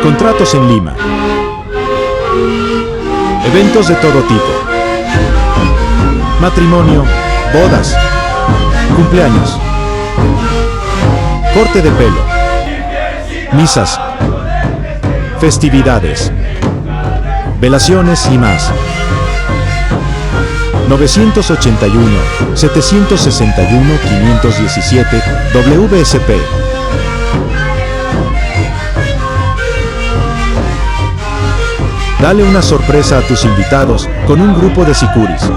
Contratos en Lima. Eventos de todo tipo. Matrimonio, bodas, cumpleaños, corte de pelo, misas, festividades, velaciones y más. 981-761-517 WSP. Dale una sorpresa a tus invitados con un grupo de sicuris.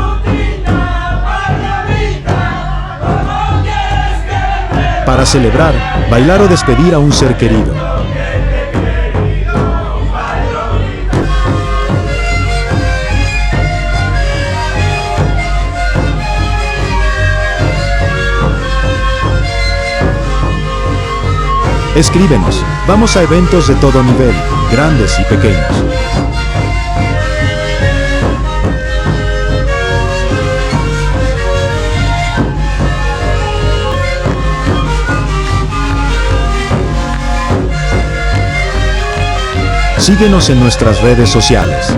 Para celebrar, bailar o despedir a un ser querido. Escríbenos, vamos a eventos de todo nivel, grandes y pequeños. Síguenos en nuestras redes sociales.